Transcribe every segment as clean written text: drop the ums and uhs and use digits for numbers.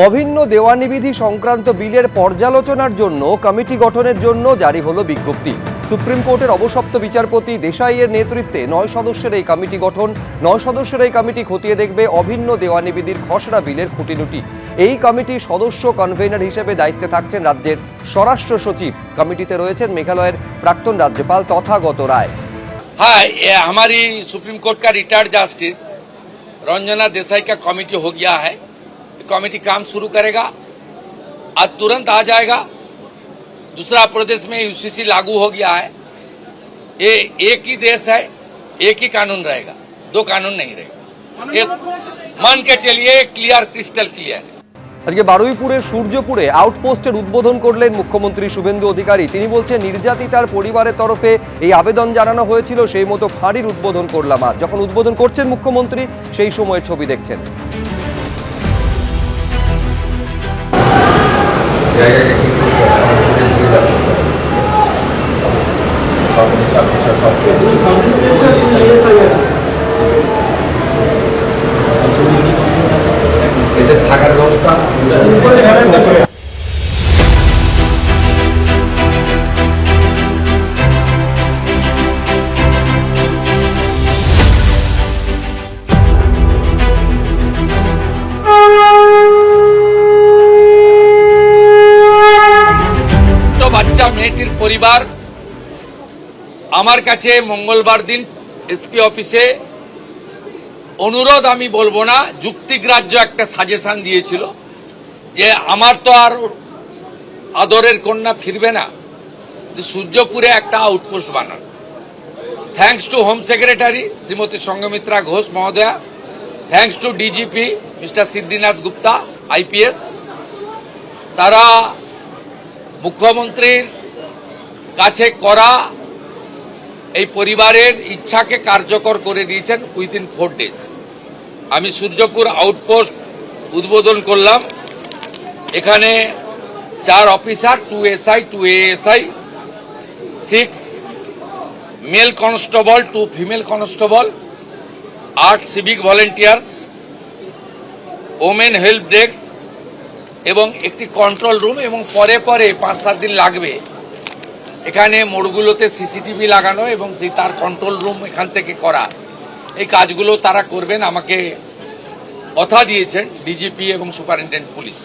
অভিন্ন দেওয়ানি বিধি সংক্রান্ত বিলের পর্যালোচনার জন্য কমিটি গঠনের জন্য জারি হলো বিজ্ঞপ্তি। সুপ্রিম কোর্টের অবসপ্ত বিচারপতি দেশাইয়ের নেতৃত্বে 9 সদস্যের এই কমিটি গঠন। 9 সদস্যের এই কমিটি খতিয়ে দেখবে অভিন্ন দেওয়ানি বিধির খসড়া বিলের খুঁটিনুটি। এই কমিটির সদস্য কনভেনার হিসেবে দায়িত্বে থাকছেন রাজ্যের স্বরাষ্ট্র সচিব। কমিটিতে রয়েছেন মেঘালয়ের প্রাক্তন রাজ্যপাল তথাগত রায়। हाँ, ये हमारी सुप्रीम कोर्ट का रिटायर्ड जस्टिस रंजना देसाई का कमेटी हो गया है। कमेटी काम शुरू करेगा, आज तुरंत आ जाएगा। दूसरा प्रदेश में यूसीसी लागू हो गया है। ये एक ही देश है, एक ही कानून रहेगा, दो कानून नहीं रहेगा। एक मान के चलिए क्लियर, क्रिस्टल क्लियर। আজকে বারুইপুরের সূর্যপুরে আউটপোস্টের উদ্বোধন করলেন মুখ্যমন্ত্রী শুভেন্দু অধিকারী। তিনি বলছেন, নির্যাতিতার পরিবারের তরফে এই আবেদন জানানো হয়েছিল, সেই মতো ফাঁড়ির উদ্বোধন করলাম। আজ যখন উদ্বোধন করছেন মুখ্যমন্ত্রী, সেই সময়ের ছবি দেখছেন। এদের থাকার ব্যবস্থা তো বাচ্চা মেয়েটির পরিবার আমার কাছে মঙ্গলবার দিন এসপি অফিসে অনুরোধ, আমি বলবো না, যুক্তিগ্রাহ্য একটা সাজেশন দিয়েছিল যে আমার তো আর আদরের কন্যা ফিরবে না, সূর্যপুরে একটা আউটপোস্ট বানান। Thanks to home secretary Shrimati Sanghamitra Ghosh মহোদয়া, thanks to DGP mister Siddhinath Gupta IPS, তারা মুখ্যমন্ত্রীর কাছে করা এই পরিবারের ইচ্ছাকে কার্যকর করে দিয়েছেন উইদিন 4 days। আমি সূর্যপুর আউটপোস্ট উদ্বোধন করলাম। এখানে 4 officer, 2 SI, 2 ASI, 6 mail constable, 2 female constable, 8 civic volunteers, women help desk এবং একটি কন্ট্রোল রুম। এবং পরে পরে 5-7 দিন লাগবে এখানে মোড়গুলোতে সিসিটিভি লাগানো এবং তার কন্ট্রোল রুম এখান থেকে করা। এই কাজগুলো তারা করবেন, আমাকে কথা দিয়েছেন ডিজিপি এবং সুপারিনটেন্ডেন্ট পুলিশ।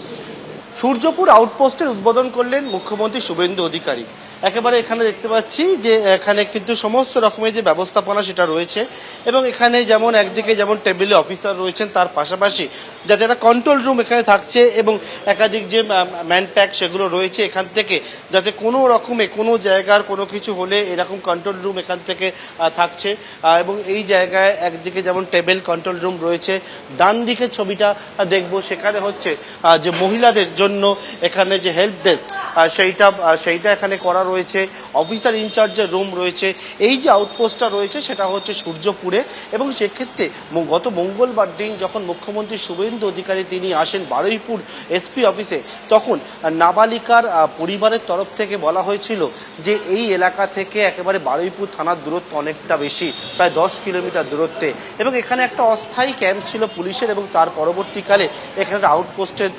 সূর্যপুর আউটপোস্টের উদ্বোধন করলেন মুখ্যমন্ত্রী শুভেন্দু অধিকারী। একেবারে এখানে দেখতে পাচ্ছি যে এখানে কিন্তু সমস্ত রকমের যে ব্যবস্থাপনা সেটা রয়েছে এবং এখানে যেমন একদিকে যেমন টেবিলে অফিসার রয়েছেন, তার পাশাপাশি যাতে একটা কন্ট্রোল রুম এখানে থাকছে এবং একাধিক যে ম্যান প্যাক সেগুলো রয়েছে এখান থেকে, যাতে কোনো রকমে কোনো জায়গার কোনো কিছু হলে এরকম কন্ট্রোল রুম এখান থেকে থাকছে। এবং এই জায়গায় একদিকে যেমন টেবিল কন্ট্রোল রুম রয়েছে, ডান দিকে ছবিটা দেখব সেখানে হচ্ছে যে মহিলাদের জন্য এখানে যে হেল্প ডেস্ক সেইটা এখানে করা রয়েছে, অফিসার ইনচার্জের রুম রয়েছে। এই যে আউটপোস্টটা রয়েছে সেটা হচ্ছে সূর্যপুরে। এবং সেক্ষেত্রে গত মঙ্গলবার দিন যখন মুখ্যমন্ত্রী শুভেন্দু অধিকারী তিনি আসেন বারুইপুর এসপি অফিসে, তখন নাবালিকার পরিবারের তরফ থেকে বলা হয়েছিল যে এই এলাকা থেকে একেবারে বারুইপুর থানার দূরত্ব অনেকটা বেশি, প্রায় 10 কিলোমিটার দূরত্বে, এবং এখানে একটা অস্থায়ী ক্যাম্প ছিল পুলিশের। এবং তার পরবর্তীকালে এখানে আউটপোস্টের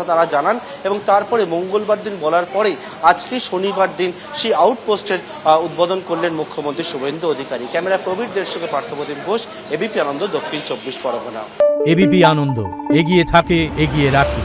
তারা জানান এবং তারপরে মঙ্গলবার দিন বলার পরেই আজকে শনিবার দিন সেই আউটপোস্টের উদ্বোধন করলেন মুখ্যমন্ত্রী শুভেন্দু অধিকারী। ক্যামেরা প্রবীরদের সঙ্গে পার্থপ্রতিম ঘোষ, এবিপি আনন্দ, দক্ষিণ 24 পরগনা। এবিপি আনন্দ, এগিয়ে থাকে, এগিয়ে রাখে।